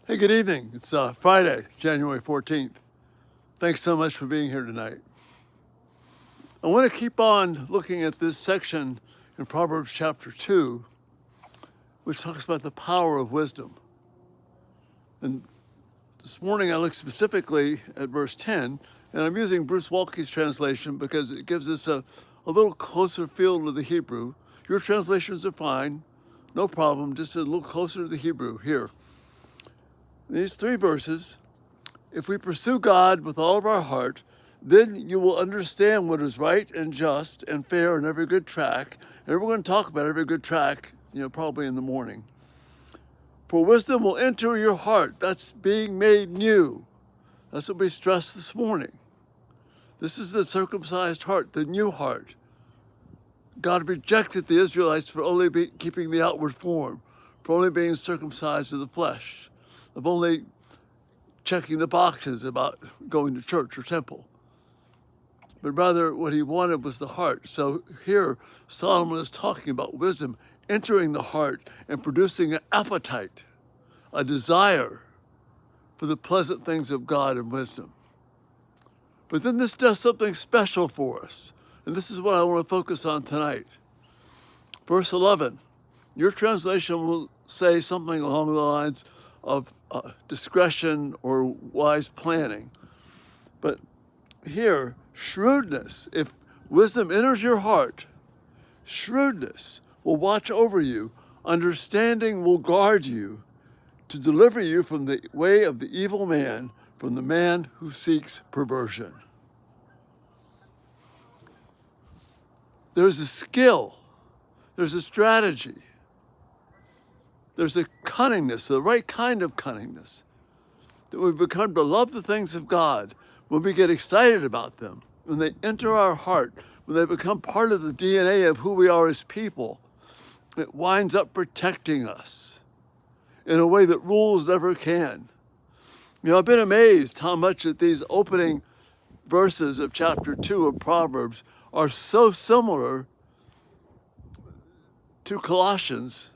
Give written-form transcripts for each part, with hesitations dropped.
Hey, good evening. It's Friday, January 14th. Thanks so much for being here tonight. I want to keep on looking at this section in Proverbs chapter 2, which talks about the power of wisdom. And this morning I looked specifically at verse 10, and I'm using Bruce Walke's translation because it gives us a little closer feel to the Hebrew. Your translations are fine, no problem, just a little closer to the Hebrew here. These three verses, if we pursue God with all of our heart, then you will understand what is right and just and fair in every good track. And we're going to talk about every good track, probably in the morning. For wisdom will enter your heart. That's being made new. That's what we stressed this morning. This is the circumcised heart, the new heart. God rejected the Israelites for only keeping the outward form, for only being circumcised of the flesh, of only checking the boxes about going to church or temple. But rather what he wanted was the heart. So here Solomon is talking about wisdom entering the heart and producing an appetite, a desire for the pleasant things of God and wisdom. But then this does something special for us. And this is what I want to focus on tonight. Verse 11, your translation will say something along the lines of discretion or wise planning. But here, shrewdness, if wisdom enters your heart, shrewdness will watch over you, understanding will guard you to deliver you from the way of the evil man, from the man who seeks perversion. There's a skill, there's a strategy, there's a cunningness, the right kind of cunningness, that we become to love the things of God when we get excited about them, when they enter our heart, when they become part of the DNA of who we are as people. It winds up protecting us in a way that rules never can. I've been amazed how much that these opening verses of chapter 2 of Proverbs are so similar to Colossians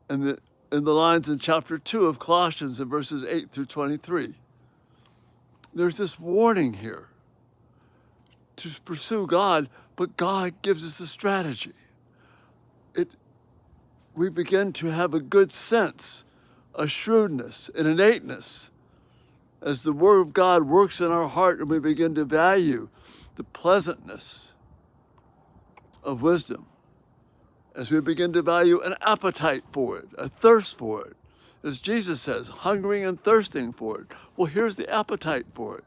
and the lines in chapter 2 of Colossians in verses 8 through 23. There's this warning here to pursue God, but God gives us a strategy. We begin to have a good sense, a shrewdness, an innateness, as the Word of God works in our heart and we begin to value the pleasantness of wisdom, as we begin to value an appetite for it, a thirst for it. As Jesus says, hungering and thirsting for it. Well, here's the appetite for it.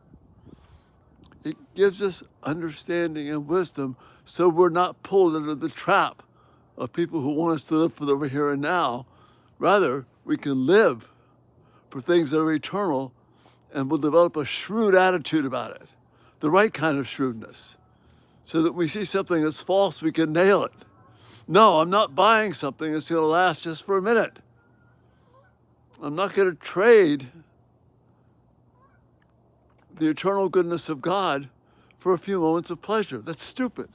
It gives us understanding and wisdom so we're not pulled into the trap of people who want us to live for the here and now. Rather, we can live for things that are eternal and we'll develop a shrewd attitude about it, the right kind of shrewdness, so that we see something that's false, we can nail it. No, I'm not buying something that's going to last just for a minute. I'm not going to trade the eternal goodness of God for a few moments of pleasure. That's stupid.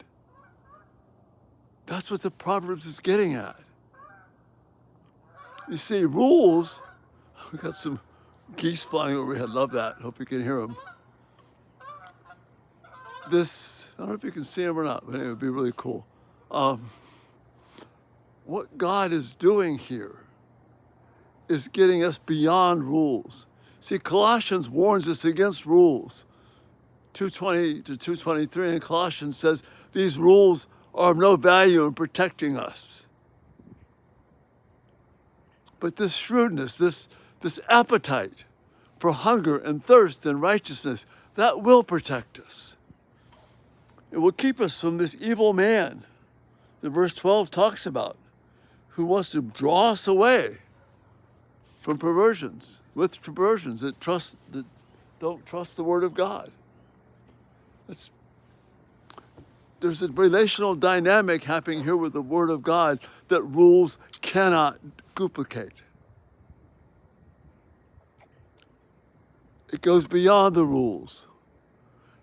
That's what the Proverbs is getting at. You see, rules, we got some geese flying overhead. Love that. Hope you can hear them. This, I don't know if you can see them or not, but anyway, it would be really cool. What God is doing here is getting us beyond rules. See, Colossians warns us against rules. 2:20 to 2:23 in Colossians says these rules are of no value in protecting us. But this shrewdness, this appetite for hunger and thirst and righteousness, that will protect us. It will keep us from this evil man that verse 12 talks about, who wants to draw us away from perversions, with perversions that don't trust the Word of God. There's a relational dynamic happening here with the Word of God that rules cannot duplicate. It goes beyond the rules.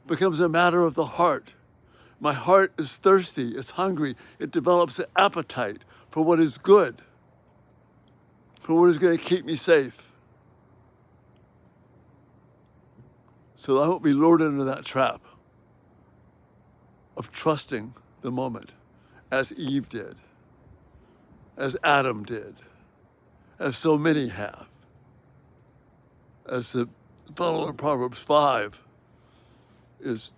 It becomes a matter of the heart. My heart is thirsty, it's hungry, it develops an appetite for what is good. for what is going to keep me safe, so I won't be lured into that trap of trusting the moment, as Eve did, as Adam did, as so many have, as the fellow in Proverbs 5 is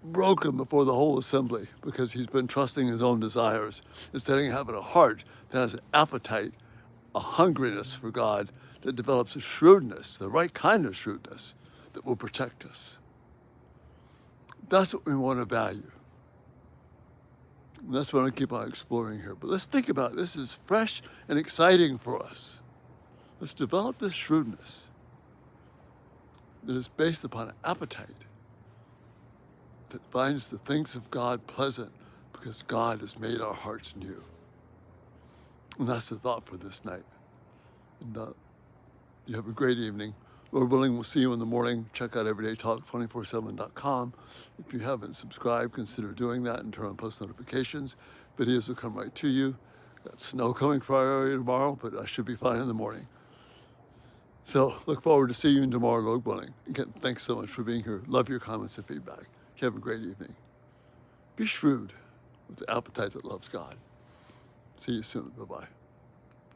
broken before the whole assembly because he's been trusting his own desires instead of having a heart that has an appetite, a hungriness for God that develops a shrewdness, the right kind of shrewdness that will protect us. That's what we want to value. And that's what I keep on exploring here. But let's think about it. This is fresh and exciting for us. Let's develop this shrewdness that is based upon an appetite that finds the things of God pleasant because God has made our hearts new. And that's the thought for this night. And you have a great evening. Lord willing, we'll see you in the morning. Check out everydaytalk247.com. If you haven't subscribed, consider doing that and turn on post notifications. Videos will come right to you. Got snow coming for our area tomorrow, but I should be fine in the morning. So look forward to seeing you tomorrow, Lord willing. Again, thanks so much for being here. Love your comments and feedback. You have a great evening. Be shrewd with the appetite that loves God. See you soon. Bye-bye.